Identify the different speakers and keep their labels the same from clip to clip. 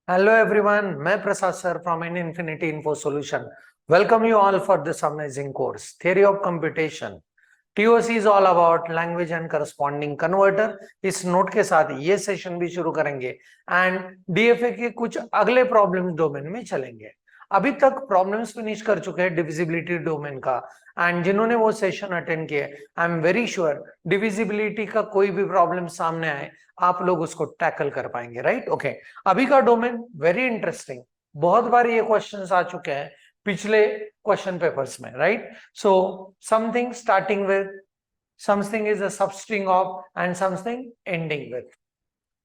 Speaker 1: Hello everyone, मैं प्रसाद sir from N Infinity Info Solution. Welcome you all for this amazing course, Theory of Computation. TOC is all about language and corresponding converter. इस note के साथ ये session भी शुरू करेंगे and DFA के कुछ अगले प्रॉब्लम डोमेन में चलेंगे. अभी तक प्रॉब्लम्स फिनिश कर चुके हैं डिविजिबिलिटी डोमेन का एंड जिन्होंने वो सेशन अटेंड किए I am very sure divisibility का कोई भी प्रॉब्लम सामने आए आप लोग उसको टैकल कर पाएंगे. राइट ओके अभी का डोमेन वेरी इंटरेस्टिंग. बहुत बार ये क्वेश्चंस आ चुके हैं पिछले क्वेश्चन पेपर्स में. Right so something starting with something is a substring of and something ending with.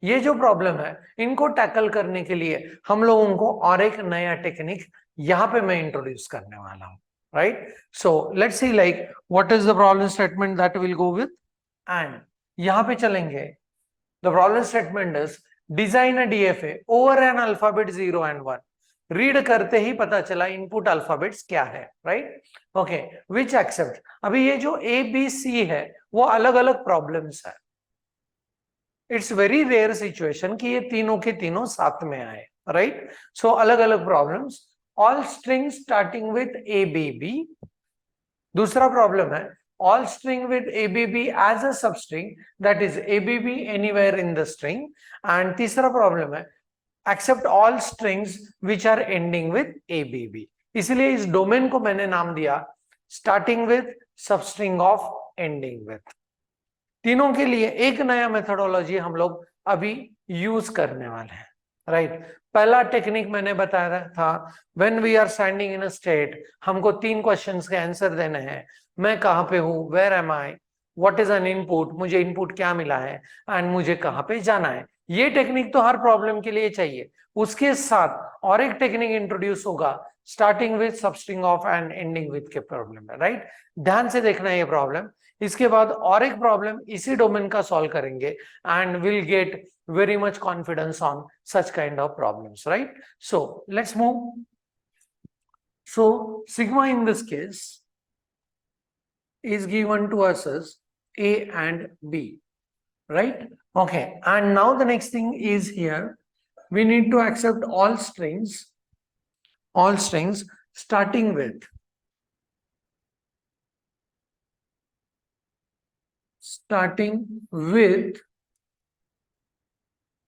Speaker 1: ये जो प्रॉब्लम है इनको टैकल करने के लिए हम लोगों को और एक नया टेक्निक यहां पे मैं इंट्रोड्यूस करने वाला हूं. Right so let's see like what is the problem statement that will go with and यहां पे चलेंगे. The problem statement is design a DFA over an alphabet 0 and 1. Read करते ही पता चला इनपुट अल्फाबेट्स क्या है. Right okay which accept. अभी ये जो ए बी सी है वो अलग अलग प्रॉब्लम्स है. इट्स वेरी रेयर सिचुएशन कि ये तीनों के तीनों साथ में आए. राइट सो अलग अलग problems. All strings starting with A B B. दूसरा प्रॉब्लम है all string with ABB as a substring, that is ABB anywhere in the string. And तीसरा प्रॉब्लम है accept all strings which are ending with ABB. इसलिए इस domain को मैंने नाम दिया starting with, substring of, ending with. तीनों के लिए एक नया मेथोडोलॉजी हम लोग अभी यूज करने वाले हैं. राइट पहला टेक्निक मैंने बताया था when we are standing in a state हमको 3 क्वेश्चंस के आंसर देने हैं. मैं कहां पे हूं, where am I, what is an input, मुझे इनपुट क्या मिला है एंड मुझे कहां पे जाना है. ये टेक्निक तो हर प्रॉब्लम के लिए चाहिए. उसके साथ और एक टेक्निक इंट्रोड्यूस होगा starting with, substring of and ending with के प्रॉब्लम है. राइट ध्यान से देखना है ये प्रॉब्लम. इसके बाद और एक प्रॉब्लम इसी डोमेन का सॉल्व करेंगे and will get very much confidence on such kind of problems. Right so let's move. So sigma in this case is given to us as A and B. Right okay and now the next thing is here we need to accept all strings starting with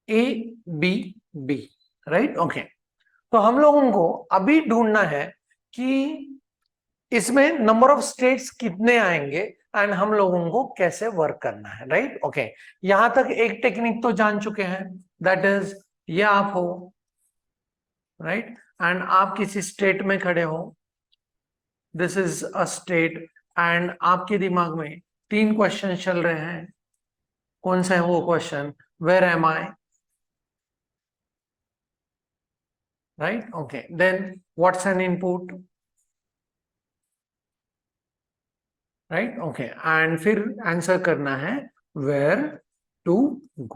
Speaker 1: A B B. Right okay तो हम लोगों को अभी ढूंढना है कि इसमें number of states कितने आएंगे एंड हम लोगों को कैसे वर्क करना है. राइट ओके यहां तक एक टेक्निक तो जान चुके हैं दैट इज ये आप हो. राइट एंड आप किसी स्टेट में खड़े हो. This is a state and आपके दिमाग में 3 क्वेश्चन चल रहे हैं. कौन सा है वो question, where am I. Right okay then what's an input. Right okay and फिर आंसर करना है where to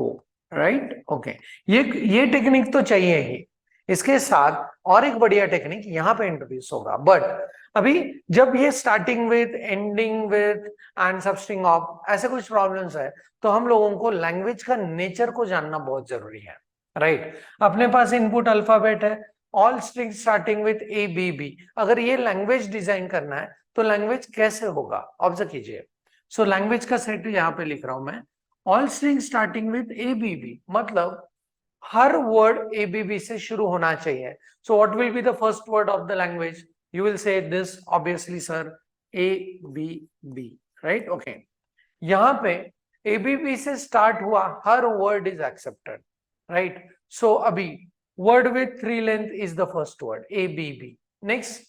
Speaker 1: go. Right okay ये टेक्निक तो चाहिए ही. इसके साथ और एक बढ़िया टेक्निक यहाँ पे इंट्रोड्यूस होगा. बट अभी जब ये starting with, ending with and substring of ऐसे कुछ प्रॉब्लम्स है तो हम लोगों को लैंग्वेज का नेचर को जानना बहुत जरूरी है. राइट अपने पास इनपुट अल्फाबेट है all string starting with A B B. अगर ये लैंग्वेज डिजाइन करना है तो लैंग्वेज कैसे होगा ऑब्जर्व कीजिए. सो लैंग्वेज का सेट यहाँ पे लिख रहा हूं मैं. All string starting with A B B मतलब हर वर्ड ए बी बी से शुरू होना चाहिए. So what will be the first word of the language. You will say this obviously sir A B B. Right okay यहां पे A B B से start हुआ हर word is accepted. Right so अभी word with 3 length is the first word A B B. Next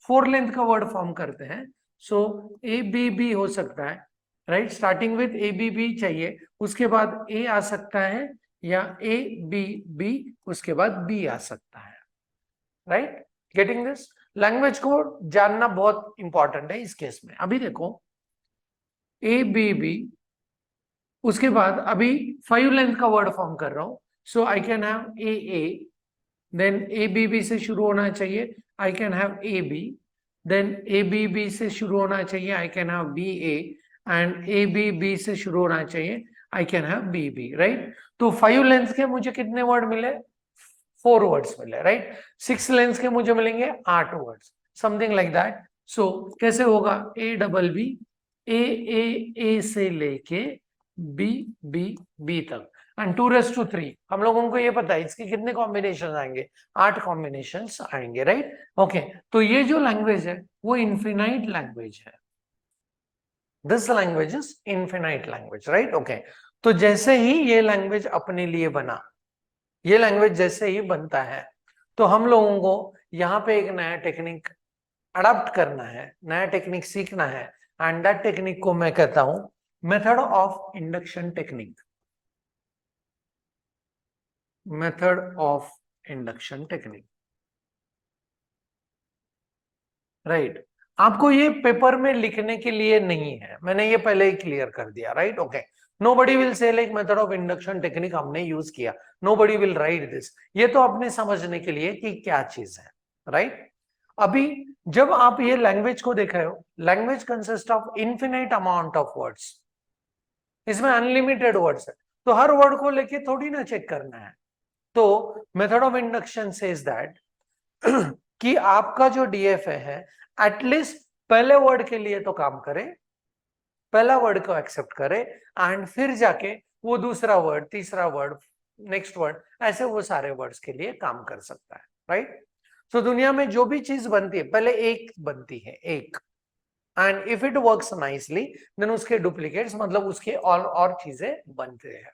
Speaker 1: 4 length का word form करते हैं. So A B B हो सकता है. Right starting with A B B चाहिए. उसके बाद ए आ सकता है या ए बी बी उसके बाद बी आ सकता है. Right getting this. लैंग्वेज को जानना बहुत इंपॉर्टेंट है इस केस में. अभी देखो ए बी बी उसके बाद अभी 5 लेंथ का वर्ड फॉर्म कर रहा हूं. So I can have A then A B B से शुरू होना चाहिए. I can have A B then A B B से शुरू होना चाहिए. I can have B A and A B B से शुरू होना चाहिए. I can have B B. Right तो 5 लेंथ के मुझे कितने वर्ड मिले, 4 वर्ड्स मिले, राइट। 6 लेंस के मुझे मिलेंगे 8 वर्ड्स, समथिंग लाइक दैट। सो कैसे होगा, ए डबल बी, ए से लेके बी बी बी तक, एंड 2⁻³ हम लोगों को ये पता है इसके कितने कॉम्बिनेशन आएंगे, 8 कॉम्बिनेशन आएंगे, राइट। ओके, तो ये जो लैंग्वेज है वो इनफिनाइट लैंग्वेज है। This language is infinite language, right. Okay, तो जैसे ही ये लैंग्वेज अपने लिए बना, ये लैंग्वेज जैसे ही बनता है, तो हम लोगों को यहाँ पे एक नया टेक्निक अडॉप्ट करना है, नया टेक्निक सीखना है, एंड दैट टेक्निक को मैं कहता हूं method of induction technique, method of induction technique, right. आपको ये पेपर में लिखने के लिए नहीं है, मैंने ये पहले ही क्लियर कर दिया, right. Okay, nobody will say like method of induction technique हमने यूज किया, नोबडी विल राइट दिस, ये तो अपने समझने के लिए कि क्या चीज है, राइट। अभी जब आप ये लैंग्वेज को देख रहे हो, language consist of infinite amount of words, इसमें अनलिमिटेड वर्ड्स है, तो हर वर्ड को लेके थोड़ी ना चेक करना है। तो method of induction says that कि आपका जो डीएफए है एटलीस्ट पहले वर्ड के लिए तो काम करे, पहला वर्ड को एक्सेप्ट करे, एंड फिर जाके वो दूसरा वर्ड, तीसरा वर्ड, नेक्स्ट वर्ड, ऐसे वो सारे वर्ड्स के लिए काम कर सकता है, राइट। तो दुनिया में जो भी चीज बनती है पहले एक बनती है, एक, and if it works nicely then उसके डुप्लीकेट्स, मतलब उसके और चीजें बनते हैं।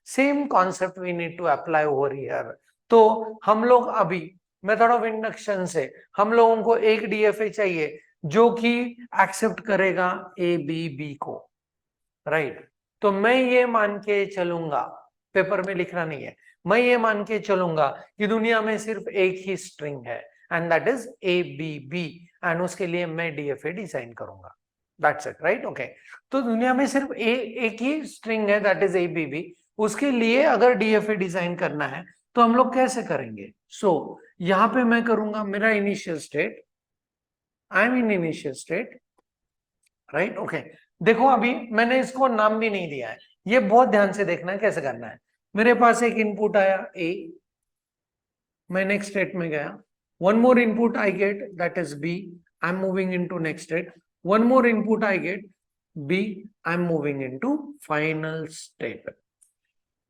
Speaker 1: Same concept we need to apply over here. तो हम लोग अभी मेथड ऑफ इंडक्शन से हम लोगों को एक डीएफए चाहिए जो कि एक्सेप्ट करेगा ए बी बी को, राइट। तो मैं ये मान के चलूंगा, पेपर में लिखना नहीं है, मैं ये मान के चलूंगा कि दुनिया में सिर्फ एक ही स्ट्रिंग है and that is A B B, and उसके लिए मैं डीएफए डिजाइन करूंगा, दैट्स इट, राइट। ओके, तो दुनिया में सिर्फ एक ही स्ट्रिंग है that is A B B, उसके लिए अगर डीएफए डिजाइन करना है तो हम लोग कैसे करेंगे। सो यहां पे मैं करूंगा मेरा initial state, I am in initial state, right. Okay, देखो अभी मैंने इसको नाम भी नहीं दिया है, ये बहुत ध्यान से देखना है कैसे करना है। मेरे पास एक इनपुट आया ए, मैं नेक्स्ट स्टेट में गया, one more input I get that is B, I am moving into next state, one more input I get B, I am moving into final state,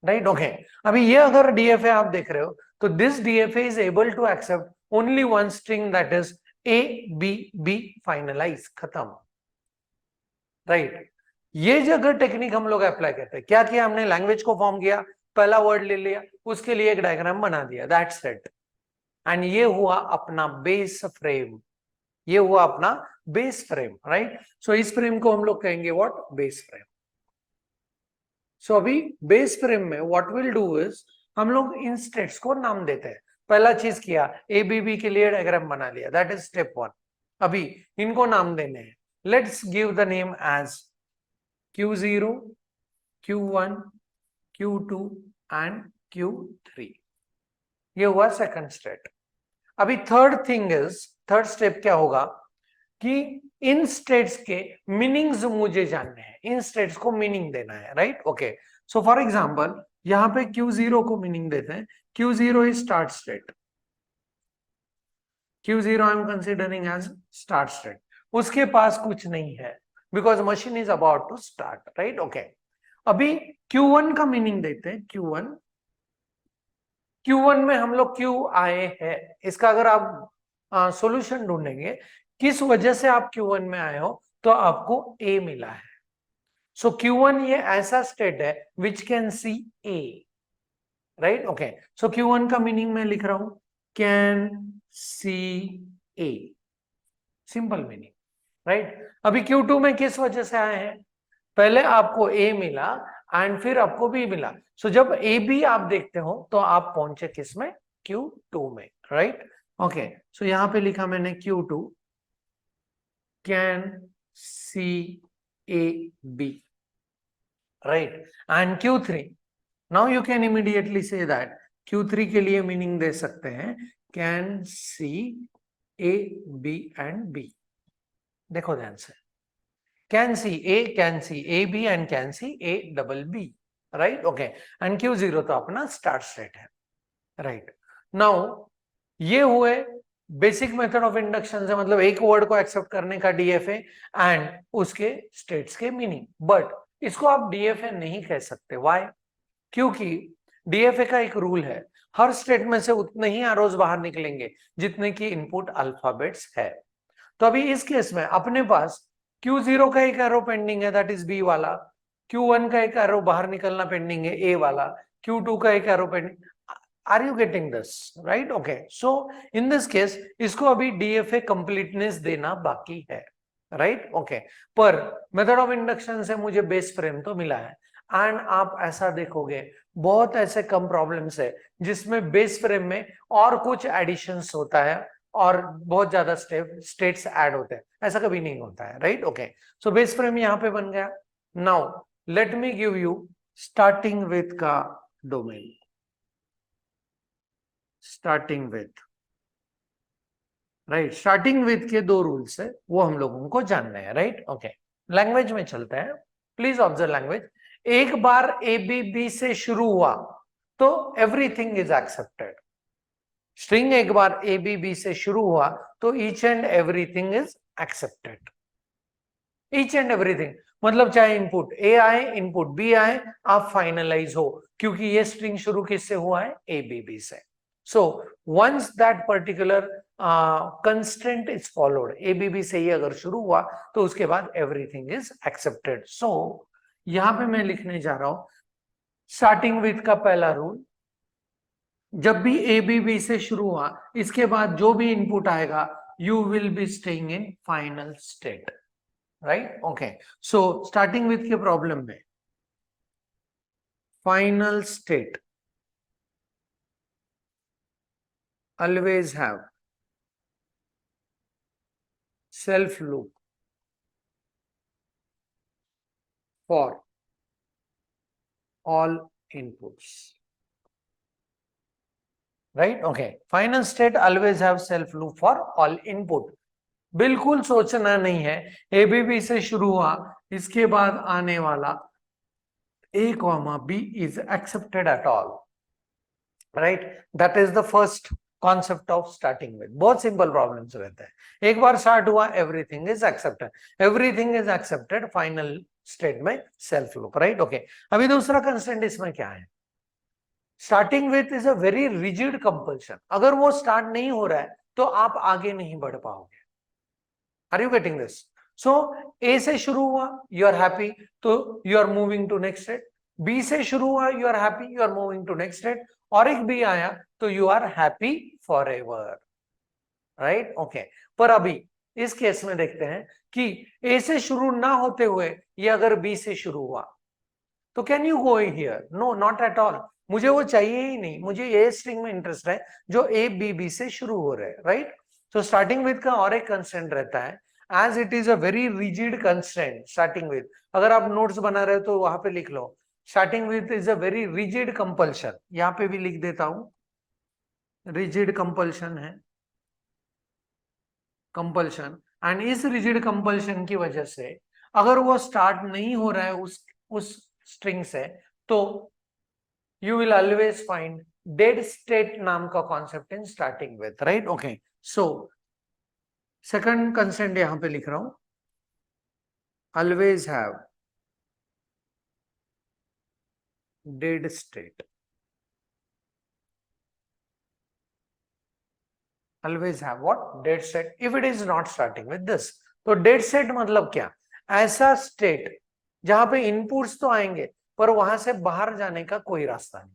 Speaker 1: right. Okay, अभी ये अगर DFA आप देख रहे हो तो this DFA is able to accept only one string that is A B B, finalize, खत्म, right. ये जो अगर टेक्निक हम लोग अप्लाई करते हैं, क्या किया हमने, लैंग्वेज को फॉर्म किया, पहला वर्ड ले लिया, उसके लिए एक डायग्राम बना दिया, दैट्स इट, एंड ये हुआ अपना बेस फ्रेम, ये हुआ अपना बेस फ्रेम, राइट। सो इस फ्रेम को हम लोग कहेंगे व्हाट, बेस फ्रेम। सो अभी बेस फ्रेम में व्हाट विल डू इज हम लोग इन स्टेट्स को नाम देते हैं, पहला चीज किया ए बी बी के लिए डायग्राम बना लिया, दैट इज स्टेप 1। अभी इनको नाम देने हैं, let's give the name as Q0, Q1, Q2 and Q3, ये हुआ सेकंड स्टेप। अभी थर्ड स्टेप क्या होगा कि इन स्टेट्स के मीनिंग्स मुझे जानने हैं, इन स्टेट्स को मीनिंग देना है, right. Okay, so for example यहां पे Q0 को मीनिंग देते हैं, Q0 is start state, Q0 I am considering as start state, उसके पास कुछ नहीं है because machine is about to start, right. Okay, अभी Q1 का मीनिंग देते हैं, Q1 में हम लोग क्यों आए हैं, इसका अगर आप सॉल्यूशन ढूंढेंगे किस वजह से आप Q1 में आए हो, तो आपको A मिला है। सो Q1 ये ऐसा स्टेट है विच can see A, right. Okay, so Q1 का मीनिंग मैं लिख रहा हूं, can see A, simple meaning, right. अभी Q2 में किस वजह से आए हैं, पहले आपको A मिला एंड फिर आपको B मिला, सो जब A B आप देखते हो तो आप पहुंचे किस में, Q2 में, राइट। ओके, सो यहां पे लिखा मैंने Q2 can see A B, right, and Q3 now you can immediately say that Q3 के लिए मीनिंग दे सकते हैं can see A B and B, देखो ध्यान से, can see A, can see AB and can see A double B, right? Okay, and Q0 तो अपना start state है, राइट। नाउ ये हुए बेसिक मेथड ऑफ इंडक्शन से, मतलब एक वर्ड को एक्सेप्ट करने का डीएफए एंड उसके स्टेट्स के मीनिंग। बट इसको आप डीएफए नहीं कह सकते, व्हाई? क्योंकि डीएफए का एक रूल है, हर स्टेट में से उतने ही एरोज बाहर निकलेंगे जितने की इनपुट अल्फाबेट्स है। तो अभी इस केस में अपने पास Q0 का एक एरो पेंडिंग है, दैट इज बी वाला, Q1 का एक एरो बाहर निकलना पेंडिंग है, ए वाला, Q2 का एक arrow pending. Are you getting this? Right, okay. So in this case इसको अभी डीएफए कंप्लीटनेस देना बाकी है, राइट, ओके। पर मेथड ऑफ इंडक्शन से मुझे बेस फ्रेम तो मिला है, एंड आप ऐसा देखोगे बहुत ऐसे कम प्रॉब्लम्स है जिसमें बेस फ्रेम में और कुछ एडिशंस होता है और बहुत ज्यादा स्टेट्स ऐड होते हैं, ऐसा कभी नहीं होता है, right, okay. So base frame यहां पे बन गया। Now let me give you starting with का domain. Starting with, right, starting with के दो रूल्स है, वो हम लोगों को जानने हैं, राइट, ओके। लैंग्वेज में चलते हैं, प्लीज ऑब्जर्व लैंग्वेज। एक बार ए बी बी से शुरू हुआ तो एवरीथिंग इज एक्सेप्टेड। स्ट्रिंग एक बार ए बी बी से शुरू हुआ तो each and everything is accepted. Each and everything मतलब चाहे इनपुट ए आए इनपुट बी आए, आप फाइनलाइज हो, क्योंकि ये स्ट्रिंग शुरू किससे हुआ है? ए बी बी से। So once that particular constraint is followed, A B B से ही अगर शुरू हुआ तो उसके बाद एवरीथिंग इज एक्सेप्टेड। सो यहां पे मैं लिखने जा रहा हूं स्टार्टिंग विथ का पहला रूल, जब भी ए बी बी से शुरू हुआ इसके बाद जो भी इनपुट आएगा you will be staying in final state, right, okay. So starting with के प्रॉब्लम में final state always have self loop for all inputs, right, okay। final state always have self loop for all input। बिल्कुल सोचना नहीं है ABB से शुरू हुआ इसके बाद आने वाला a comma b is accepted at all, right, that is the first concept of starting with। बहुत सिंपल प्रॉब्लम्स रहते हैं, एक बार स्टार्ट हुआ everything is accepted, everything is accepted, final state में सेल्फ लूप, राइट, ओके। अभी दूसरा constraint इसमें क्या है? Starting with is a very rigid compulsion, अगर वो स्टार्ट नहीं हो रहा है तो आप आगे नहीं बढ़ पाओगे। Are you getting this? So A से शुरू हुआ यू आर हैप्पी तो you are moving to next state, B से शुरू हुआ you are happy you are moving to next state, और एक बी आया तो you are happy forever, right, okay. पर अभी इस केस में देखते हैं कि ए से शुरू ना होते हुए ये अगर बी से शुरू हुआ तो can you go here? No, not at all. मुझे वो चाहिए ही नहीं, मुझे ए स्ट्रिंग में इंटरेस्ट है जो ए बी बी से शुरू हो रहे हैं, राइट। तो स्टार्टिंग विद का और एक कंस्ट्रेंट रहता है, as it is a very rigid constraint. Starting with, अगर आप नोट्स बना रहे हो तो वहां पे लिख लो starting with is a very rigid compulsion, यहां पे भी लिख देता हूं रिजिड कंपल्शन है, कंपल्शन। एंड इस रिजिड कंपल्शन की वजह से अगर वो स्टार्ट नहीं हो रहा है उस स्ट्रिंग से तो you will always find dead state नाम का concept in starting with, right, okay. So second consent यहां पे लिख रहा हूं, always have dead state, always have what? Dead state if it is not starting with this। तो dead state मतलब क्या? ऐसा स्टेट जहां पे इनपुट्स तो आएंगे पर वहां से बाहर जाने का कोई रास्ता नहीं,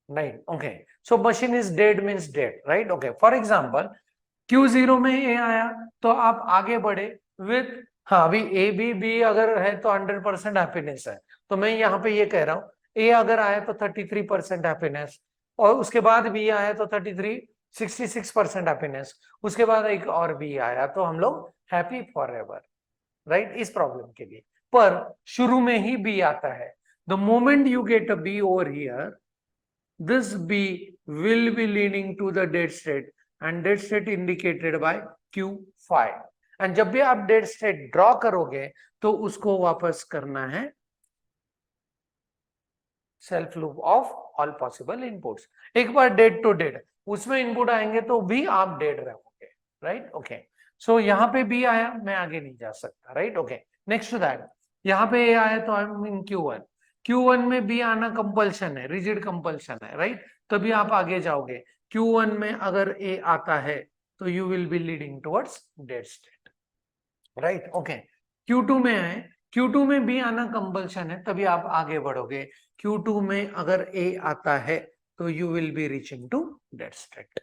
Speaker 1: right, okay. So machine is dead means dead, right, okay. For example Q0 में ए आया तो आप आगे बढ़े विथ, हाँ अभी ए बी बी अगर है तो 100% हैप्पीनेस है, तो मैं यहाँ पे ये कह रहा हूँ ए अगर आया तो 33% हैप्पीनेस, और उसके बाद बी आया तो 66% हैप्पीनेस, उसके बाद एक और बी आया तो हम लोग हैप्पी फॉर एवर, राइट, इस प्रॉब्लम के लिए। पर शुरू में ही बी आता है, the moment you get a B over here this B will be leaning to the dead state and dead state indicated by Q5। and जब भी आप dead state ड्रॉ करोगे तो उसको वापस करना है self loop of all possible inputs. एक बार डेट टू डेट उसमें इनपुट आएंगे तो भी आप डेड रहोगे, राइट। ओके, सो यहाँ पे बी आया, मैं आगे नहीं जा सकता, right. Okay, next to that यहाँ पे ए आया तो आई एम इन Q1। Q1 में बी आना कंपल्शन है, रिजिड कंपल्शन है, राइट। तभी आप आगे जाओगे। Q1 में अगर ए आता है तो you will be leading towards dead state, right. Okay, Q2 में है, Q2 में बी आना कंपल्शन है, तभी आप आगे बढ़ोगे। Q2 में अगर ए आता है तो you will be reaching to dead state,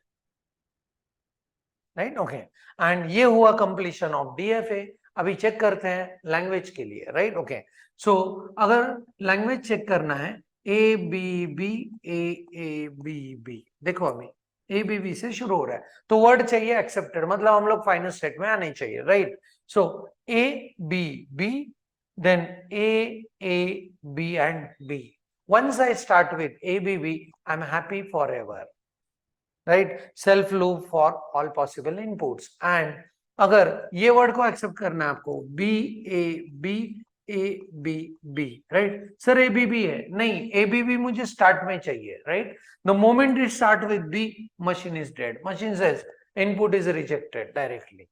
Speaker 1: right. Okay, and ये हुआ कंप्लीशन ऑफ DFA। अभी चेक करते हैं लैंग्वेज के लिए, राइट। ओके, सो अगर लैंग्वेज चेक करना है ABB AABB, देखो अभी ABB से शुरू हो रहा है तो वर्ड चाहिए एक्सेप्टेड, मतलब हम लोग फाइनल स्टेट में आने चाहिए, right. So ABB then AAB and B. Once I start with ABB, I'm happy forever, right? Self loop for all possible inputs. And अगर ये वर्ड को एक्सेप्ट करना है आपको BAB ABB, right. Sir ABB है, नहीं, ABB मुझे start में चाहिए, right. The moment it start with B, machine is dead, machine says input is rejected directly,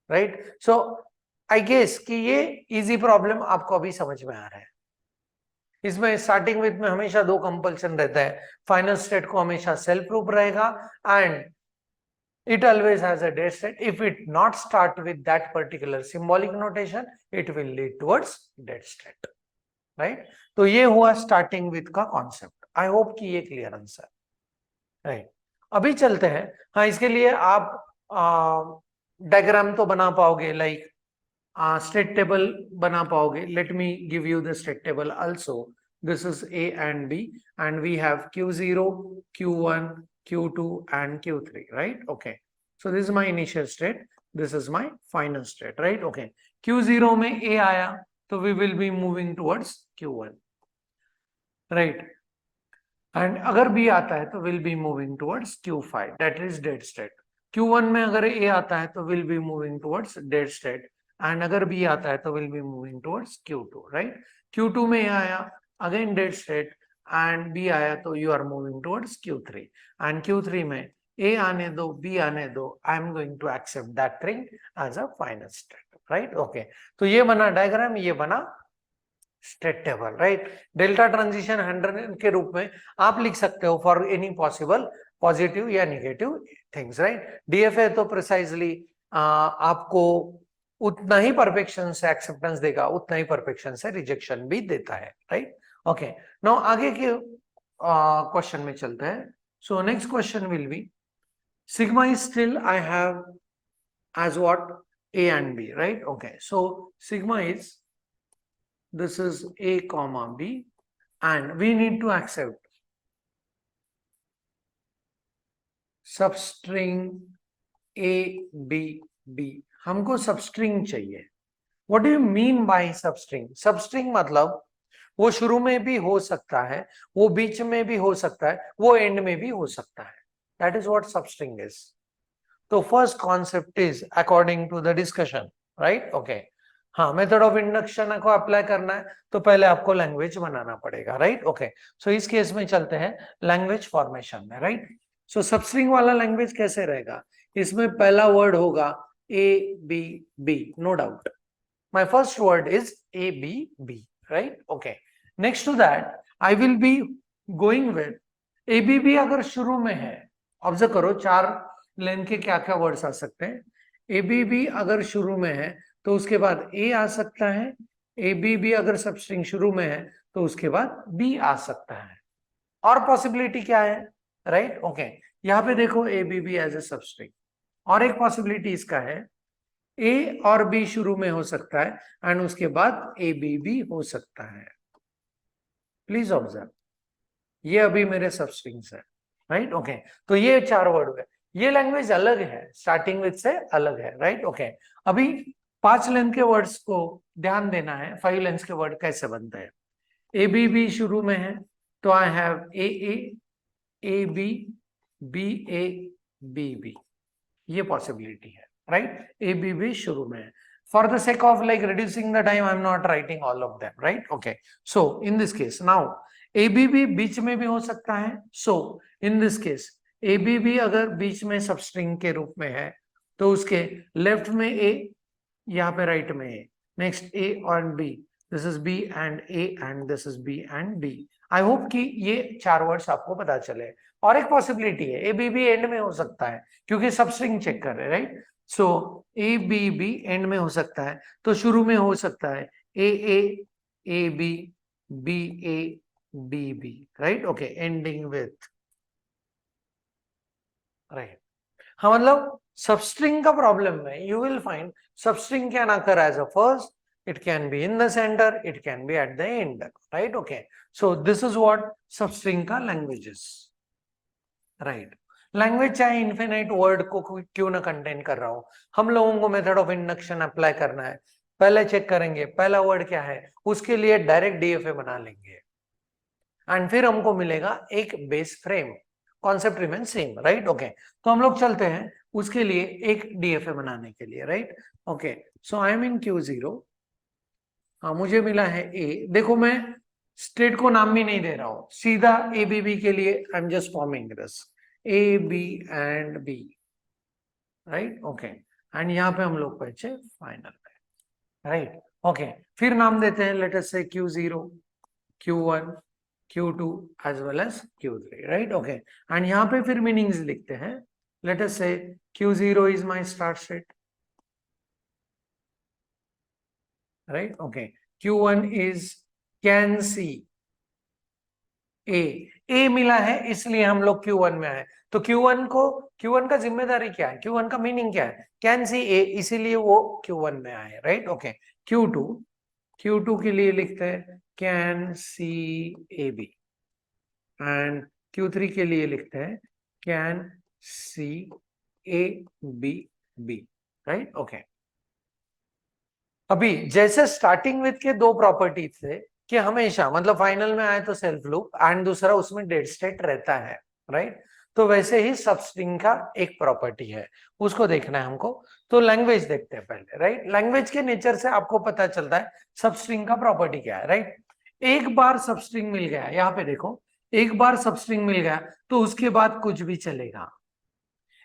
Speaker 1: right. So I guess कि ये इजी प्रॉब्लम आपको अभी समझ में आ रहा है। इसमें स्टार्टिंग विथ में हमेशा दो कंपल्शन रहता है, फाइनल स्टेट को हमेशा सेल्फ लूप रहेगा and it always has a dead state. If it not start with that particular symbolic notation, it will lead towards dead state, right? तो ये हुआ starting with का concept. I hope कि ये clear answer, right? अभी चलते हैं, हाँ, इसके लिए आप डायग्राम तो बना पाओगे, लाइक स्टेट टेबल बना पाओगे। Late me give you the state table also. This is A and B and we have Q0, Q1, Q2 and Q3, right? Okay, so this is my initial state, this is my final state, right? Okay, Q0 में A आया तो we will be moving towards Q1, right? and अगर B आता है तो we'll be moving towards Q5, that is dead state. Q1 में अगर A आता है तो we'll be moving towards dead state and अगर B आता है तो we'll be moving towards Q2, right? Q2 में A आया, again dead state, and B आया तो you are moving towards Q3 and Q3 में A आने दो, B आने दो, I am going to accept that thing as a final state, right? Okay, तो ये बना डायग्राम, ये बना state table, right. Delta transition 100 के रूप में आप लिख सकते हो फॉर एनी पॉसिबल पॉजिटिव या नेगेटिव थिंग्स, राइट। DFA तो प्रिसाइजली आपको उतना ही परफेक्शन से एक्सेप्टेंस देगा, उतना ही परफेक्शन से रिजेक्शन भी देता है, राइट। ओके, नाउ आगे के क्वेश्चन में चलते हैं। सो next question will be sigma is still I have as what A and B, right? Okay, so sigma is, this is A comma B and we need to accept substring A B B. हमको substring चाहिए। What do you mean by substring? Substring मतलब वो शुरू में भी हो सकता है, वो बीच में भी हो सकता है, वो एंड में भी हो सकता है। That is what substring is. तो first concept is according to the discussion, right. Okay, हाँ, मेथड ऑफ इंडक्शन को अप्लाई करना है तो पहले आपको लैंग्वेज बनाना पड़ेगा, राइट। ओके, सो इस केस में चलते हैं लैंग्वेज फॉर्मेशन में, राइट। सो सबस्ट्रिंग वाला लैंग्वेज कैसे रहेगा? इसमें पहला वर्ड होगा ABB, no doubt. My first word is ABB, right. Okay, next to that I will be going with ABB। अगर शुरू में है, ऑब्जर्व करो, चार लेंथ के क्या क्या वर्ड्स आ सकते हैं। ABB अगर शुरू में है तो उसके बाद A आ सकता है, ABB अगर सबस्ट्रिंग शुरू में है तो उसके बाद B आ सकता है। और पॉसिबिलिटी क्या है, राइट। ओके, यहाँ पे देखो ABB एज ए सबस्ट्रिंग, और एक पॉसिबिलिटी इसका है A और B शुरू में हो सकता है एंड उसके बाद ABB हो सकता है। प्लीज ऑब्जर्व, ये अभी मेरे सबस्ट्रिंग्स है, राइट। ओके, तो ये चार वर्ड है। ये लैंग्वेज अलग है, स्टार्टिंग विद से अलग है, राइट। ओके, अभी 5 लेंथ के वर्ड्स को ध्यान देना है, 5 लेंथ के वर्ड कैसे बनते हैं। ABB शुरू में है तो I have AA AB BA BB, ये पॉसिबिलिटी है, राइट। ABB शुरू में है। For the sake of like reducing the time, I'm not writing all of them, right? Okay, so in this case now A B भी बीच में भी हो सकता है. So in this case A B भी अगर बीच में सबस्ट्रिंग के रूप में है तो उसके लेफ्ट में ए, यहाँ पे राइट में ए. नेक्स्ट ए और B, this is B and A and this is B and B. I hope कि ये 4 वर्ड्स आपको पता चले. और एक पॉसिबिलिटी है ए बी भी एंड में हो सकता है क्योंकि सबस्ट्रिंग चेक कर रहे हैं, राइट. सो ए बी भी एंड में हो सकता है. तो शुरू में हो सकता है A B, B A, B B, right. Okay, ending with, right. हाँ, मतलब सबस्ट्रिंग का प्रॉब्लम में you will find substring can occur as a first, it can be in the center, it can be at the end, right. Okay, so this is what substring का language is, right. Language चाहे infinite word को क्यों ना contain कर रहा हो, हम लोगों को मेथड ऑफ इंडक्शन अप्लाई करना है. पहले चेक करेंगे पहला वर्ड क्या है, उसके लिए डायरेक्ट डीएफए बना लेंगे एंड फिर हमको मिलेगा एक base frame. Concept remain same, right. Okay, तो हम लोग चलते हैं उसके लिए एक डीएफए बनाने के लिए, right. Okay, so I am in Q0. हाँ, मुझे मिला है ए. देखो मैं स्टेट को नाम भी नहीं दे रहा हूं, सीधा ए बी बी के लिए I am just forming this A B and B, right. Okay, and यहाँ पे हम लोग पहुंचे फाइनल पे, राइट. ओके, फिर नाम देते हैं, लेट अस से Q0, Q1, Q2 as well as Q3, right. Okay, and यहाँ पे फिर मीनिंग्स लिखते हैं. Let us say Q0 is my start state, right. Okay, Q1 is can see A मिला है इसलिए हम लोग Q1 में आए. तो Q1 का जिम्मेदारी क्या है, Q1 का मीनिंग क्या है, कैन सी A, इसीलिए वो Q1 में आए, राइट. ओके, Q2 के लिए लिखते हैं can see A B and Q3 के लिए लिखते हैं can see A B B, right. Okay, अभी जैसे स्टार्टिंग विथ के दो प्रॉपर्टी थे कि हमेशा मतलब फाइनल में आए तो सेल्फ लूप एंड दूसरा उसमें डेड स्टेट रहता है, राइट. तो वैसे ही सबस्ट्रिंग का एक प्रॉपर्टी है, उसको देखना है हमको. तो लैंग्वेज देखते हैं पहले, राइट. लैंग्वेज के नेचर से आपको पता चलता है सबस्ट्रिंग का प्रॉपर्टी क्या है, राइट. एक बार सबस्ट्रिंग मिल गया, यहाँ पे देखो, एक बार सबस्ट्रिंग मिल गया तो उसके बाद कुछ भी चलेगा.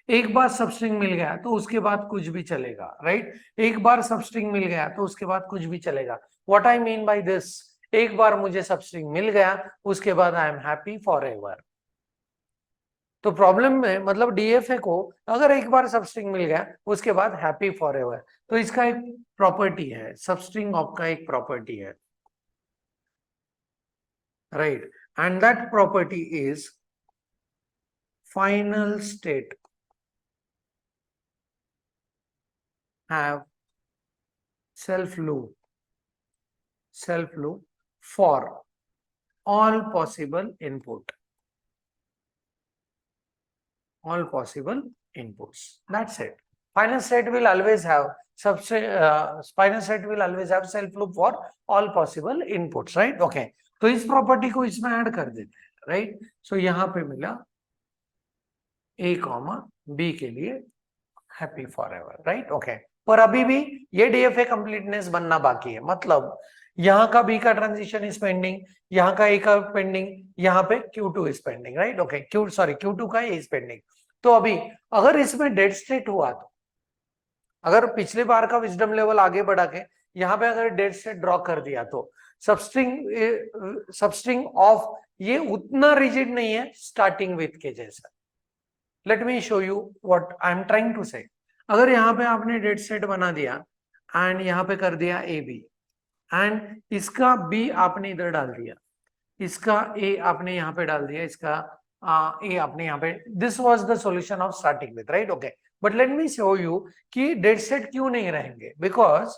Speaker 1: एक बार सबस्ट्रिंग मिल गया तो उसके बाद कुछ भी चलेगा, राइट. एक बार सबस्ट्रिंग मिल गया तो उसके बाद कुछ भी चलेगा. What I mean by this, एक बार मुझे सबस्ट्रिंग मिल गया उसके बाद I am happy for ever. तो प्रॉब्लम में मतलब डीएफए को अगर एक बार सबस्ट्रिंग मिल गया उसके बाद हैप्पी फॉर एवर, तो इसका एक प्रॉपर्टी है, सबस्ट्रिंग ऑफ का एक प्रॉपर्टी है, right. And that property is final state have self loop for all possible inputs. That's it. Final state will always have final state will always have self loop for all possible inputs, right. Okay, तो इस property को इसमें add कर देते हैं, right. सो यहाँ पे मिला A, B के लिए happy forever, right. Okay, पर अभी भी ये डीएफए कंप्लीटनेस बनना बाकी है. मतलब यहाँ का B का ट्रांजिशन इज पेंडिंग, यहाँ का A का पेंडिंग, यहाँ पे Q2 is pending, right. Okay, Q2 का इज पेंडिंग. तो अभी अगर इसमें डेड स्टेट हुआ तो अगर पिछले बार का विजडम लेवल आगे बढ़ा के यहाँ पे अगर डेड स्टेट ड्रॉ कर दिया तो सबस्ट्रिंग ऑफ ये उतना रिजिड नहीं है स्टार्टिंग विथ के जैसा. Let me show you what I am trying to say. अगर यहाँ पे आपने डेड सेट बना दिया एंड यहाँ पे कर दिया ए बी एंड इसका बी आपने इधर डाल दिया, इसका ए आपने यहाँ पे डाल दिया, इसका ए आपने यहाँ पे, this was the solution of starting with, right. Okay, but let me show you कि डेड सेट क्यों नहीं रहेंगे, because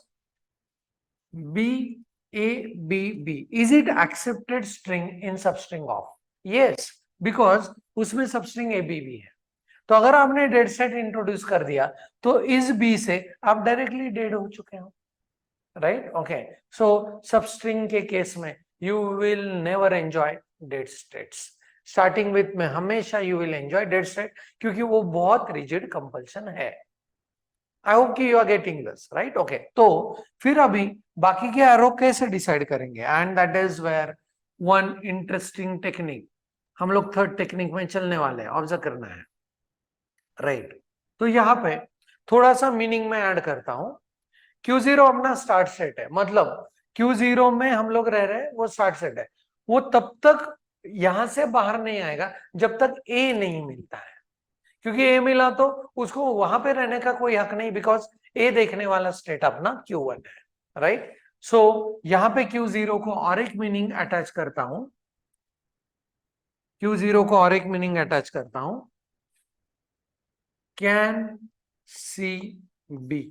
Speaker 1: B A B B is it accepted string in substring of, yes, because उसमें सबस्ट्रिंग ए बी भी है. तो अगर आपने डेड सेट इंट्रोड्यूस कर दिया तो इस बी से आप डायरेक्टली डेड हो चुके हो, राइट. ओके, सो सबस्ट्रिंग के केस में you will never enjoy dead states. Starting with में हमेशा you will enjoy dead state क्योंकि वो बहुत रिजिड कंपल्शन है. आई होप कि you are getting this, right. Okay, तो फिर अभी बाकी के एरो कैसे डिसाइड करेंगे, and that is where one interesting technique, हम लोग थर्ड टेक्निक में चलने वाले हैं, ऑब्जर्व करना है, राइट। तो यहाँ पे थोड़ा सा मीनिंग में ऐड करता हूं। Q0 अपना स्टार्ट सेट है, मतलब Q0 में हम लोग रह रहे हैं, वो स्टार्ट सेट है, वो तब तक यहां से बाहर नहीं आएगा जब तक A नहीं मिलता है, क्योंकि A मिला तो उसको वहां पे रहने का कोई हक नहीं, बिकॉज A देखने वाला स्टेट अपना Q1 है, राइट। सो यहां पे Q0 को और एक मीनिंग अटैच करता हूं, Q0 को और एक मीनिंग अटैच करता हूं, कैन सी बी,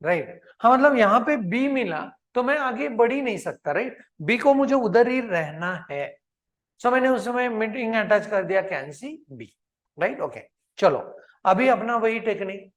Speaker 1: राइट। हाँ, मतलब यहां पे बी मिला तो मैं आगे बढ़ ही नहीं सकता, राइट। बी को मुझे उधर ही रहना है, सो मैंने उस समय मीटिंग अटैच कर दिया can see B, right. Okay, चलो अभी अपना वही टेक्निक,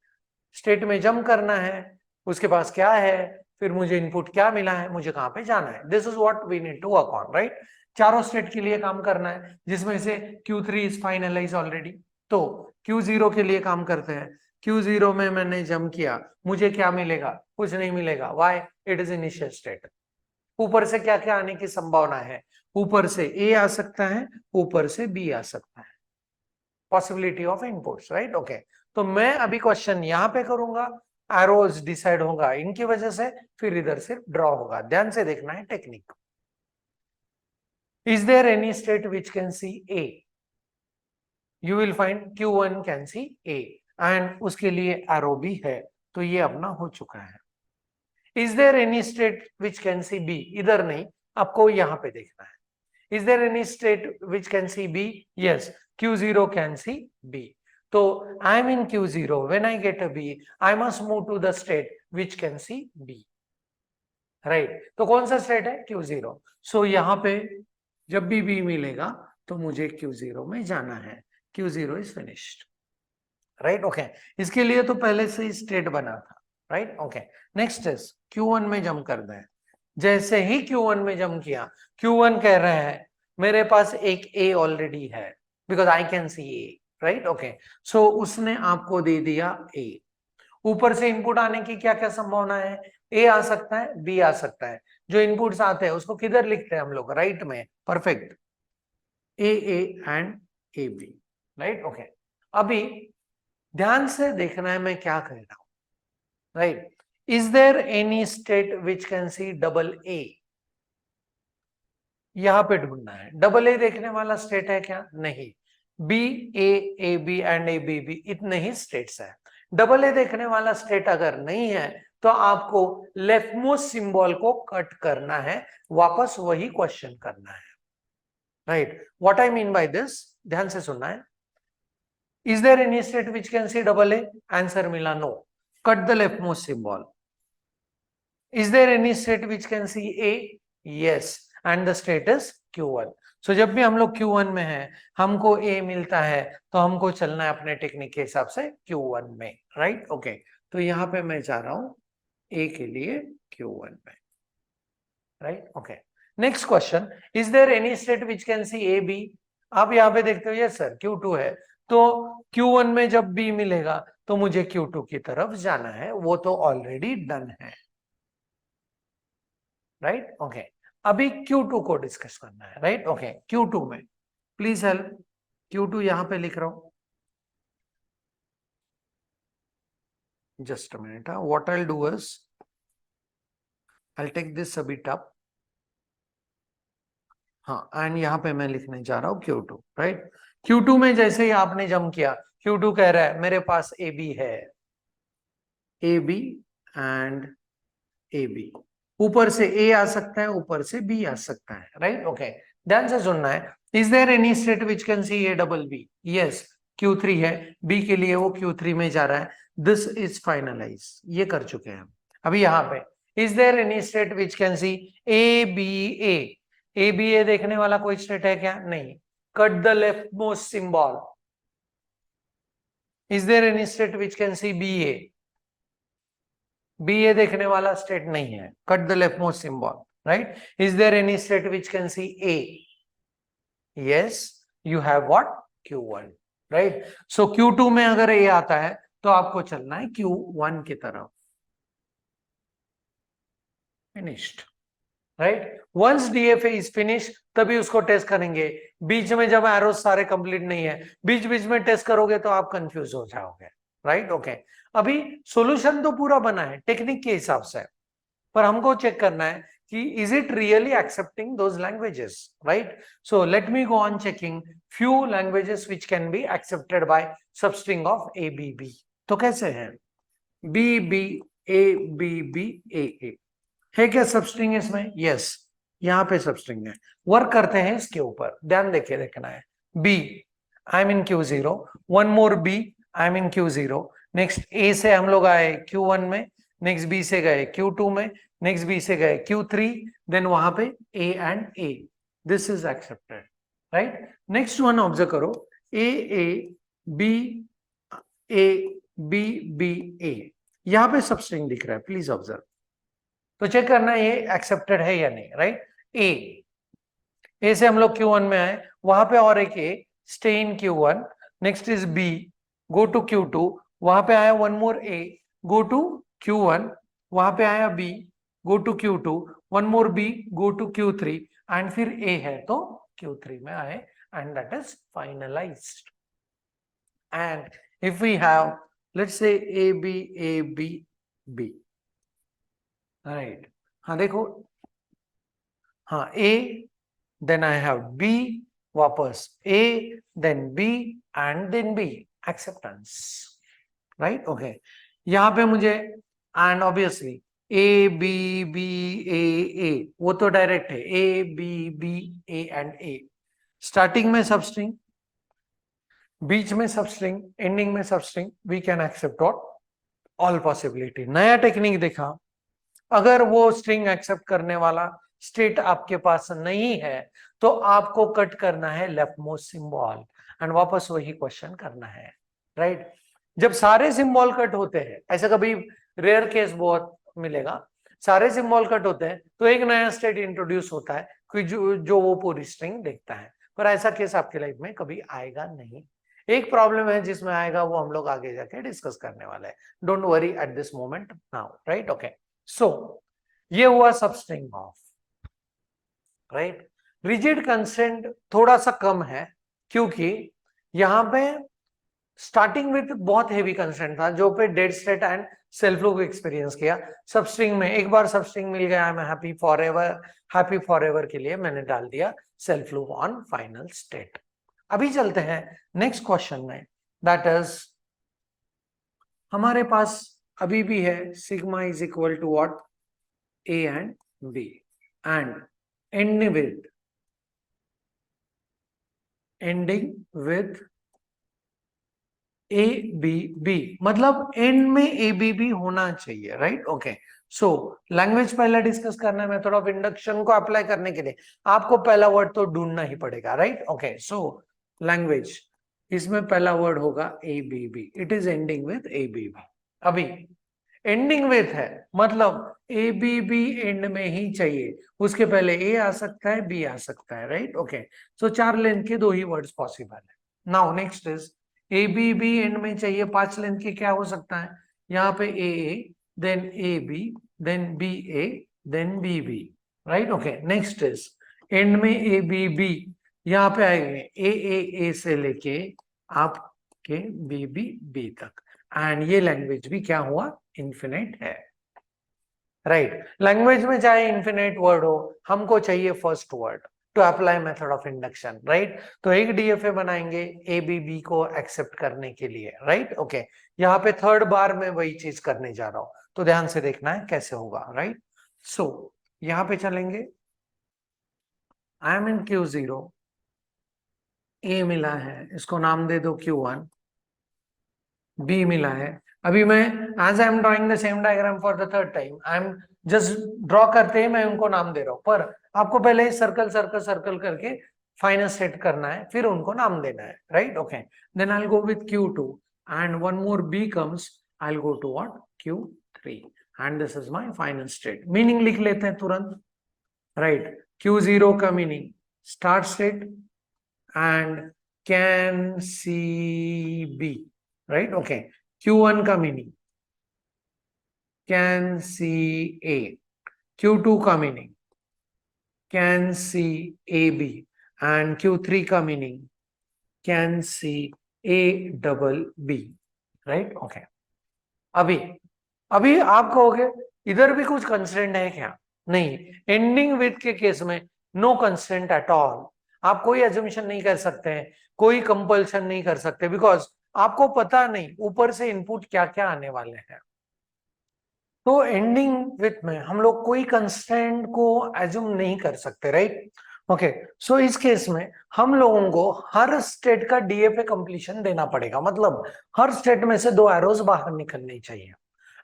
Speaker 1: स्टेट में जंप करना है, उसके पास क्या है, फिर मुझे इनपुट क्या मिला है, मुझे कहां पे जाना है, this is what we need to work on, right. चारों स्टेट के लिए काम करना है, जिसमें से Q3 इज फाइनलाइज ऑलरेडी, तो Q0 के लिए काम करते हैं। Q0 में मैंने जंप किया, मुझे क्या मिलेगा, कुछ नहीं मिलेगा, why, it is initial state. ऊपर से क्या क्या आने की संभावना है, ऊपर से A आ सकता है, ऊपर से B आ सकता है, possibility of inputs, right. Okay, तो मैं अभी क्वेश्चन यहां पे करूंगा, एरोज डिसाइड होगा इनकी वजह से, फिर इधर से ड्रॉ होगा, ध्यान से देखना है technique. Is there any state which can see A, you will find Q1 can see A, and उसके लिए एरो भी है, तो ये अपना हो चुका है। Is there any state which can see B, इधर नहीं, आपको यहां पे देखना है। Is there any state which can see B? Yes, Q0 can see B. So I am in Q0. When I get a B, I must move to the state which can see B. Right? तो कौन सा state है? Q0. So यहाँ पे जब भी B मिलेगा तो मुझे Q0 में जाना है. Q0 is finished. Right? Okay. इसके लिए तो पहले से ही स्टेट बना था. Right? Okay. Next is Q1 में जंप कर दें. जैसे ही Q1 में जंप किया, Q1 कह रहे हैं मेरे पास एक A ऑलरेडी है, because I can see A, right. Okay, so उसने आपको दे दिया A। ऊपर से इनपुट आने की क्या क्या संभावना है, A आ सकता है, B आ सकता है। जो इनपुट्स आते हैं उसको किधर लिखते हैं हम लोग, राइट में, perfect, A and AB, right. Okay, अभी ध्यान से देखना है मैं क्या कह रहा हूं, right. Is there any state which can see double A, यहां पे ढूंढना है। डबल ए देखने वाला स्टेट है क्या, नहीं। B A B and A B B, इतने ही स्टेट्स है। डबल ए देखने वाला स्टेट अगर नहीं है तो आपको लेफ्ट मोस्ट सिंबल को कट करना है, वापस वही क्वेश्चन करना है, right. What I mean by this, ध्यान से सुनना है। Is there any state which can see double A, answer मिला no, cut the left most symbol. Is there any state which can see A, yes, and the state is Q1। So जब भी हम लोग Q1 में है, हमको A मिलता है, तो हमको चलना है अपने टेक्निक के हिसाब से Q1 में, राइट। ओके, तो यहाँ पे मैं जा रहा हूं A के लिए Q1 में, right. Okay, next question, is there any state which can see A B, आप यहाँ पे देखते हो यस सर Q2 है, तो Q1 में जब B मिलेगा तो मुझे Q2 की तरफ जाना है, वो तो ऑलरेडी डन है, राइट। ओके, अभी Q2 को डिस्कस करना है, राइट। ओके, Q2 में प्लीज हेल्प, Q2 यहां पे लिख रहा हूं, just a minute, what I do is I take this a bit up, हाँ, एंड यहां पे मैं लिखने जा रहा हूं Q2, राइट। Q2 में जैसे ही आपने जंप किया, Q2 कह रहा है मेरे पास AB है, AB एंड AB, ऊपर से A आ सकता है, ऊपर से B आ सकता है, राइट। ओके, ध्यान से सुनना है। Is there any state which can see A double B, yes, Q3 है, B के लिए वो Q3 में जा रहा है, दिस इज फाइनलाइज, ये कर चुके हैं। अभी यहाँ पे is there any state which can see ABA, ABA देखने वाला कोई स्टेट है क्या, नहीं, cut the left most symbol. Is there any state which can see BA, BA देखने वाला स्टेट नहीं है, cut the left most symbol, right. Is there any state which can see A, yes, you have what, Q1, right. So Q2 में अगर A आता है तो आपको चलना है Q1 की तरफ, finished, right. Once DFA is finish तभी उसको टेस्ट करेंगे। बीच में जब एरोस सारे कंप्लीट नहीं है, बीच बीच में टेस्ट करोगे तो आप कंफ्यूज हो जाओगे, राइट। ओके, अभी सॉल्यूशन तो पूरा बना है टेक्निक के हिसाब से, पर हमको चेक करना है कि is it really accepting those languages, right. So let me go on checking few languages which can be accepted by substring of A B B. तो कैसे हैं? B B A B B A है क्या substring इसमें? Yes, यहाँ पे substring है। Work करते हैं इसके ऊपर, ध्यान देके देखना है। B, I am in Q0, one more B, I am in Q0। Next A से हम लोग आए Q1 में, नेक्स्ट बी से गए Q2 में, नेक्स्ट बी से गए Q3, देन वहां पे A and A, this is accepted, right. Next one observe करो, A B A B B A, यहां पे सबस्ट्रिंग दिख रहा है, प्लीज ऑब्जर्व। तो चेक करना ये एक्सेप्टेड है या नहीं, राइट। ए से हम लोग Q1 में आए, वहां पे और एक A, stay in Q1, next is B, go to Q2, वहां पे आया one more A, go to Q1, वहां पे आया B, go to Q2, one more B, go to Q3, and फिर ए है तो Q3 में आए, and that is finalised. And if we have let's say A B B, right. हाँ देखो, हाँ ए, then I have B, वापस A, then B and then B, acceptance, right? Okay, यहाँ पे मुझे and obviously A B B A A, वो तो direct है, A B B A and A, starting में सबस्ट्रिंग, बीच में सबस्ट्रिंग, एंडिंग में substring, we can accept all possibility. नया टेक्निक देखा, अगर वो स्ट्रिंग एक्सेप्ट करने वाला स्टेट आपके पास नहीं है तो आपको कट करना है लेफ्ट मोस्ट सिंबल एंड वापस वही क्वेश्चन करना है, राइट। जब सारे सिंबल कट होते हैं, ऐसा कभी रेयर केस बहुत मिलेगा, सारे सिंबल कट होते हैं तो एक नया स्टेट इंट्रोड्यूस होता है कि जो वो पूरी स्ट्रिंग देखता है, पर ऐसा केस आपके लाइफ में कभी आएगा नहीं। एक प्रॉब्लम है जिसमें आएगा, वो हम लोग आगे जाके डिस्कस करने वाले हैं, don't worry at this moment now, right. Okay, so ये हुआ substring of, right. Rigid constraint थोड़ा सा कम है क्योंकि यहां पे स्टार्टिंग विथ बहुत हेवी कंस्ट्रेंट था जो पे dead state and self loop experience किया। सबस्ट्रिंग में एक बार सबस्ट्रिंग मिल गया, मैं हैप्पी फॉर एवर के लिए मैंने डाल दिया self loop on final state. अभी चलते हैं नेक्स्ट क्वेश्चन में, दैट इज हमारे पास अभी भी है sigma is equal to what, A and B and ending with A B B, मतलब एंड में A B B होना चाहिए, राइट। ओके, सो लैंग्वेज पहले डिस्कस करना है, मेथड ऑफ इंडक्शन को अप्लाई करने के लिए आपको पहला वर्ड तो ढूंढना ही पड़ेगा, राइट। ओके, सो लैंग्वेज, इसमें पहला वर्ड होगा A B B, it is ending with A B B। अभी एंडिंग विथ है मतलब ए बी बी एंड में ही चाहिए, उसके पहले ए आ सकता है, बी आ सकता है, राइट। ओके, सो 4 लेंथ के 2 ही वर्ड्स पॉसिबल है। Now next is A B B end में चाहिए, 5 लेंथ के क्या हो सकता है, यहाँ पे A then A B then B A then B B, right. Okay, next is end में ए बी बी, यहाँ पे आएंगे ए से लेके आपके बी बी बी तक, एंड ये लैंग्वेज भी क्या हुआ, इन्फिनिट है, राइट। लैंग्वेज में चाहे इन्फिनिट वर्ड हो, हमको चाहिए first word to apply method of induction, right. तो एक डीएफए बनाएंगे ए बी बी को एक्सेप्ट करने के लिए, राइट। ओके, यहाँ पे थर्ड बार में वही चीज करने जा रहा हूं, तो ध्यान से देखना है कैसे होगा, राइट। सो यहाँ पे चलेंगे, आई एम इन Q0, ए मिला है, इसको नाम दे दो Q1, बी मिला है। अभी मैं as I am drawing the same diagram for the third time, I am just draw करते हैं, मैं उनको नाम दे रहा हूं, पर आपको पहले सर्कल सर्कल सर्कल करके फाइनल सेट करना है, फिर उनको नाम देना है, right. Okay, then I will go with Q2 and one more B comes, I will go to what, Q3 and this is my final state. Meaning लिख लेते हैं तुरंत, राइट। Q0 का meaning start state and can see B, right. Okay, Q1 का meaning can see A, Q2 का meaning can see A B, and Q3 का meaning can see A double B, right? Okay, अभी अभी आप कहोगे इधर भी कुछ कंस्ट्रेंट है क्या? नहीं, एंडिंग विथ के केस में नो कंस्ट्रेंट एट ऑल। आप कोई एजम्पशन नहीं कर सकते हैं, कोई कंपल्शन नहीं कर सकते, बिकॉज आपको पता नहीं ऊपर से इनपुट क्या क्या आने वाले हैं। तो एंडिंग विथ में हम लोग कोई कंस्ट्रेंट को एज्यूम नहीं कर सकते, राइट? ओके, सो इस केस में हम लोगों को हर स्टेट का डीएफए कंप्लीशन देना पड़ेगा, मतलब हर स्टेट में से 2 एरोज बाहर निकलनी चाहिए,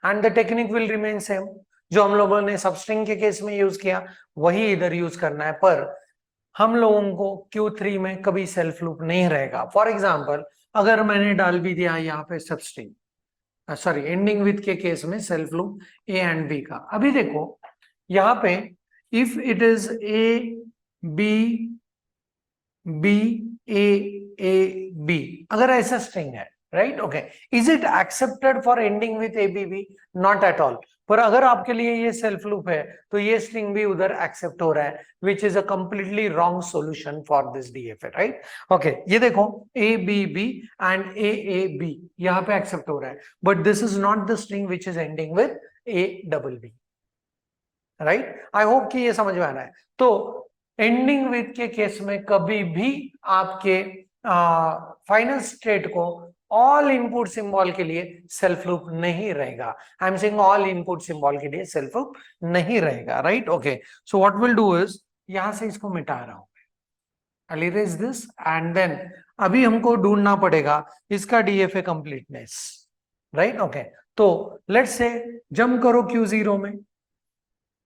Speaker 1: and the technique will remain same. जो हम लोगों ने सबस्ट्रिंग के केस में यूज किया वही इधर यूज करना है, पर हम लोगों को Q3 में कभी सेल्फ लूप नहीं रहेगा। फॉर एग्जाम्पल, अगर मैंने डाल भी दिया यहाँ पे सबस्ट्रिंग, सॉरी एंडिंग विथ के केस में self loop A and B का, अभी देखो यहाँ पे if it is A B B A B, अगर ऐसा स्ट्रिंग है, right? Okay, is it accepted for ending with A B B? Not at all. पर अगर आपके लिए ये सेल्फ लूप है तो ये स्ट्रिंग भी उधर एक्सेप्ट हो रहा है, which is a completely wrong solution for this DFA, right? Okay, ये देखो A B B and A B यहाँ पे एक्सेप्ट हो रहा है, but this is not the string which is ending with a double B, right? I hope कि ये समझ में आ रहा है। तो एंडिंग विथ के केस में कभी भी आपके फाइनल स्टेट को ऑल इनपुट सिंबल के लिए सेल्फ लूप नहीं रहेगा। I am saying all input symbol के लिए सेल्फ लूप नहीं रहेगा, right? Okay, so what will do is, यहां से इसको मिटा रहा हूं, I'll erase this, and then अभी हमको ढूंढना पड़ेगा इसका डीएफए कंप्लीटनेस, राइट? ओके, तो लेट्स से जंप करो Q0 में।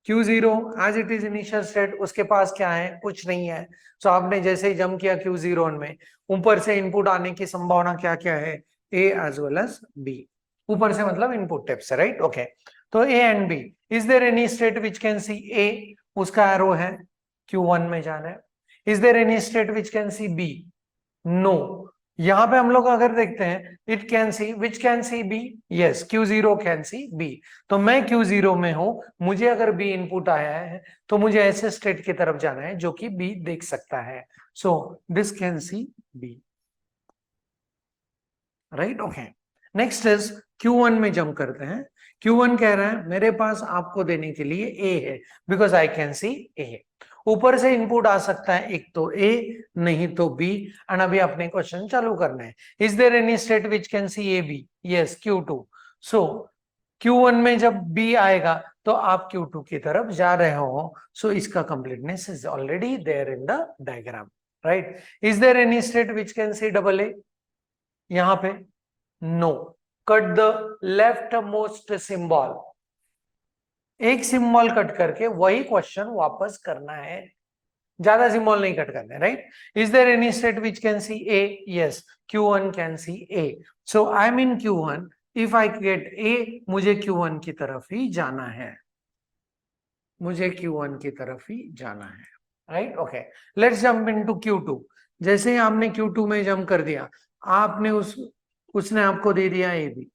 Speaker 1: Q0 as it is initial state, उसके पास क्या है? कुछ नहीं है। सो आपने जैसे ही जंप किया Q0 में, ऊपर से इनपुट आने की संभावना क्या क्या है? A as well as B. ऊपर से मतलब इनपुट टिप से, राइट? ओके, तो A and B, is there any state which can see A? उसका एरो है Q1 में जाना है। Is there any state which can see B? No. यहां पे हम लोग अगर देखते हैं, it can see, which can see B? Yes, Q0 can see B. तो मैं Q0 में हूं, मुझे अगर बी इनपुट आया है तो मुझे ऐसे स्टेट की तरफ जाना है जो कि बी देख सकता है। So this can see B, right? Okay, next is Q1 में जंप करते हैं। Q1 कह रहा है मेरे पास आपको देने के लिए ए है, बिकॉज आई कैन सी ए। ऊपर से इनपुट आ सकता है, एक तो ए नहीं तो बी, एंड अभी अपने क्वेश्चन चालू करना है। Is there any state which can see A B? Yes, Q2। So Q1 में जब बी आएगा तो आप Q2 की तरफ जा रहे हो, सो इसका completeness is already there in the diagram, right? Is there any state which can see double A? यहां पे no. Cut the left most symbol, एक सिंबल कट करके वही क्वेश्चन वापस करना है, ज्यादा सिंबल नहीं कट करने, right? Is there any state which can see A? Yes, Q1 can see A. So I am in Q1, if I get A, मुझे Q1 की तरफ ही जाना है, मुझे Q1 की तरफ ही जाना है, right? Okay, let's jump into Q2। जैसे ही आपने Q2 में जंप कर दिया, आपने उसने आपको दे दिया ए बी।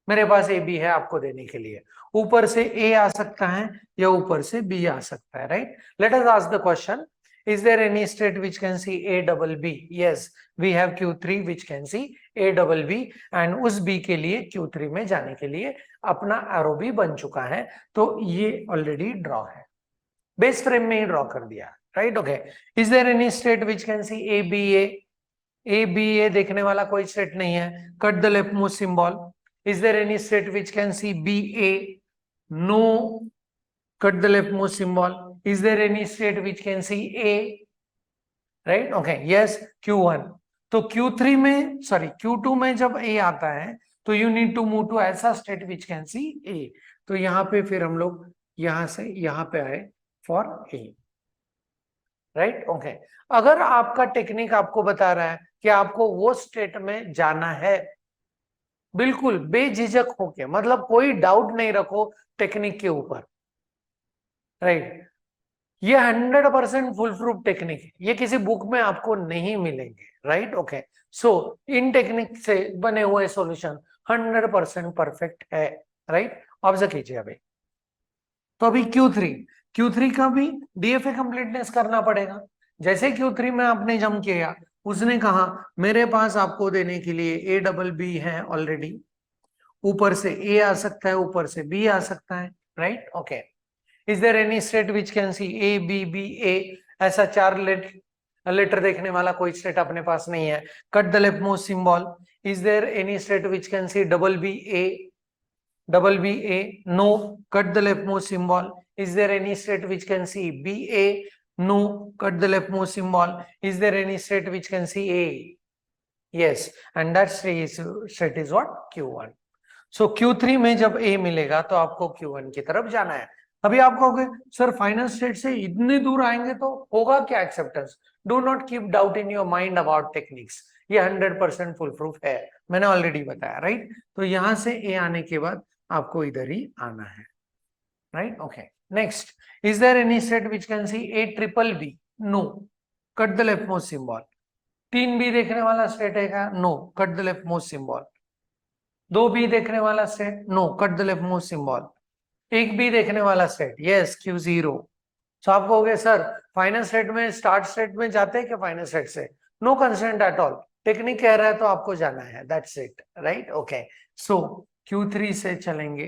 Speaker 1: मेरे पास ए बी है आपको देने के लिए, ऊपर से ए आ सकता है या ऊपर से बी आ सकता है, right? Let us ask the question, is there any state which can see A double B? Yes, we have Q3 which can see A double B, and उस बी के लिए Q3 में जाने के लिए अपना एरो भी बन चुका है, तो ये ऑलरेडी ड्रॉ है, बेस फ्रेम में ही ड्रॉ कर दिया, right? Okay, is there any state which can see A B A? A B A देखने वाला कोई स्टेट नहीं है, cut the left most symbol. Is there any state which can see BA? No. Cut the leftmost symbol. Is there any state which can see A? Right? Okay. Yes. Q1. तो Q3 में, sorry Q2 में जब A आता है तो you need to move to ऐसा state which can see A. तो यहाँ पे फिर हम लोग यहाँ से यहाँ पे आए for A. राइट? ओके, अगर आपका टेक्निक आपको बता रहा है कि आपको वो स्टेट में जाना है, बिल्कुल बेझिझक होके, मतलब कोई डाउट नहीं रखो टेक्निक के ऊपर, राइट? ये 100% फुल प्रूफ टेक्निक है, ये किसी बुक में आपको नहीं मिलेंगे, राइट? ओके, सो इन टेक्निक से बने हुए सॉल्यूशन 100% परफेक्ट है, राइट? ऑब्जर्व कीजिए अभी। तो अभी Q3 का भी DFA कंप्लीटनेस करना पड़ेगा। जैसे Q3 में आपने जम किया, उसने कहा मेरे पास आपको देने के लिए A डबल बी है ऑलरेडी, ऊपर से A आ सकता है, ऊपर से B आ सकता है, right? Okay, is there any state which can see A B B A? ऐसा 4 लेटर देखने वाला कोई स्टेट अपने पास नहीं है। Cut the leftmost symbol. Is there any state which can see double B A? No. Cut the leftmost symbol. Is there any state which can see BA? No. Cut the leftmost symbol. Is there any state which can see A? Yes. And that state is what? Q1. So Q3 में जब A मिलेगा तो आपको Q1 की तरफ जाना है। अभी आप कहोगे सर फाइनल स्टेट से इतनी दूर आएंगे तो होगा क्या acceptance? Do not keep doubt in your mind about techniques, ये 100% फुल प्रूफ है, मैंने ऑलरेडी बताया, राइट? तो यहां से A आने के बाद आपको इधर ही आना है, right? Okay, next, is there any state which can see A triple B? No. Cut the left most symbol. 3B देखने वाला स्टेट है क्या? No. Cut the left most symbol. 2B देखने वाला state? No. Cut the left most symbol. 1B देखने वाला state? Yes, Q0। तो आप कहोगे सर फाइनल स्टेट में स्टार्ट स्टेट में जाते हैं क्या फाइनल स्टेट से? No concern at all, technique कह रहा है तो आपको जाना है, that's it, right? Okay, so Q3 से चलेंगे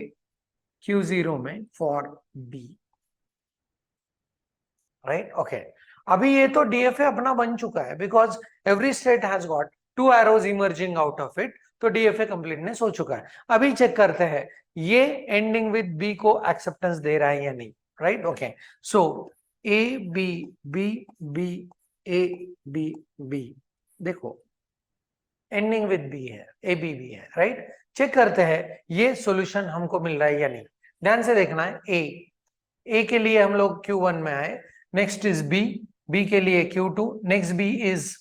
Speaker 1: Q0 में फॉर B, राइट? ओके, अभी ये तो DFA अपना बन चुका है because every state has got 2 arrows emerging out of it, तो DFA कंप्लीटनेस हो चुका है। अभी चेक करते हैं ये एंडिंग विद B को एक्सेप्टेंस दे रहा है या नहीं, right? Okay, so A B B B A B B, देखो एंडिंग विद B है, A B B है, राइट? चेक करते हैं ये सॉल्यूशन हमको मिल रहा है या नहीं। ध्यान से देखना है, A के लिए हम लोग Q1 में आए, नेक्स्ट इज B के लिए Q2, next B is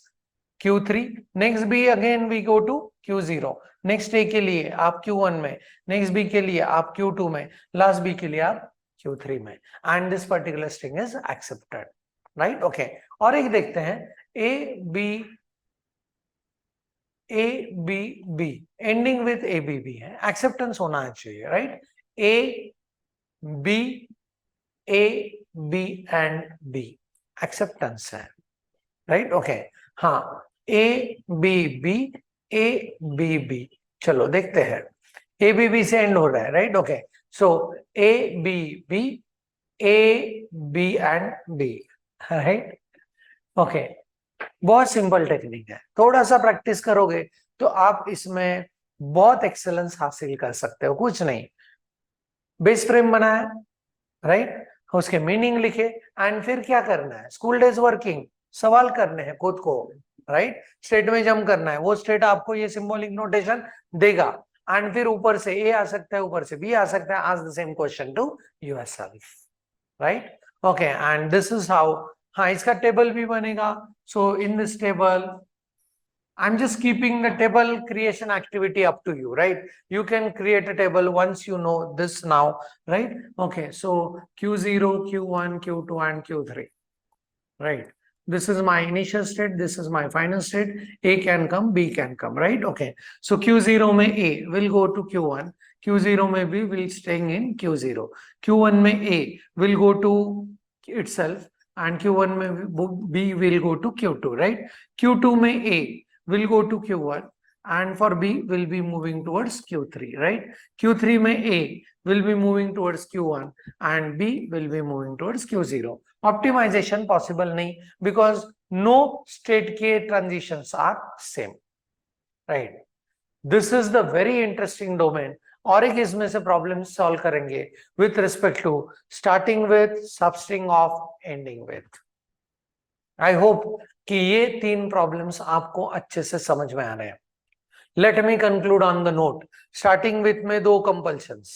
Speaker 1: Q3, next B again we go to Q0, next A के लिए आप Q1 में, नेक्स्ट B के लिए आप Q2 में, लास्ट B के लिए आप Q3 में, and this particular string is accepted, right? Okay, और एक देखते हैं A B B ending with A B B है, एक्सेप्टेंस होना चाहिए, right? A B and B acceptance है, राइट? ओके, हाँ, A B B, चलो देखते हैं, A B से एंड हो रहा है, right? Okay, so A B and B, right? Okay, बहुत सिंपल टेक्निक है, थोड़ा सा प्रैक्टिस करोगे तो आप इसमें बहुत एक्सेलेंस हासिल कर सकते हो। कुछ नहीं, बेस फ्रेम बनाया, राइट? उसके मीनिंग लिखे, एंड फिर क्या करना है, स्कूल डेज वर्किंग, सवाल करने हैं खुद को, राइट? स्टेट में जम करना है, वो स्टेट आपको ये सिंबॉलिक नोटेशन देगा, एंड फिर ऊपर से A आ सकता है, ऊपर से B आ सकता है, ask the same question to yourself, right? Okay, and this is how, हाँ इसका टेबल भी बनेगा। So in this table I'm just keeping the table creation activity up to you, right? You can create a table once you know this now, right? Okay, so Q0, Q1, Q2, and Q3, right? This is my initial state, this is my final state. A can come, B can come, right? Okay, so Q0 mein A will go to Q1, Q0 mein B will staying in Q0, Q1 mein A will go to itself, and Q1 mein B will go to Q2, right? Q2 mein A will go to Q1, and for B will be moving towards Q3, right? Q3 mein A will be moving towards Q1 and B will be moving towards Q0. Optimization possible nahi because no state ke transitions are same, right? This is the very interesting domain. और एक इसमें से problem solve करेंगे with respect to starting with, substring of, ending with. I hope कि ये 3 problems आपको अच्छे से समझ में आ रहे हैं। Let me conclude on the note. Starting with में 2 कंपल्शंस,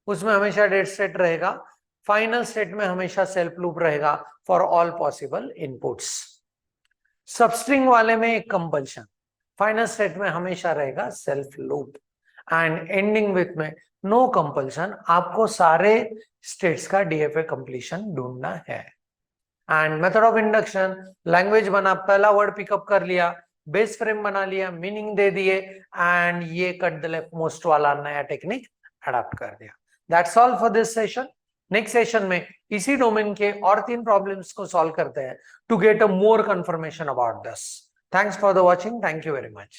Speaker 1: उसमें हमेशा डेट स्टेट रहेगा, फाइनल स्टेट में हमेशा सेल्फ लूप रहेगा for all possible inputs. Substring वाले में एक कंपल्शन, फाइनल स्टेट में हमेशा रहेगा self loop, and ending with में नो कंपल्शन, आपको सारे स्टेट्स का DFA कंप्लीशन ढूंढना है। And method of induction, language बना, पहला वर्ड पिकअप कर लिया, बेस फ्रेम बना लिया, मीनिंग दे दिए, एंड ये कट द लेफ्ट मोस्ट वाला नया टेक्निक अडॉप्ट कर दिया। That's all for this session. Next session में इसी डोमेन के और 3 प्रॉब्लम्स को सॉल्व करते हैं to get a more confirmation about this. Thanks for the watching. Thank you very much.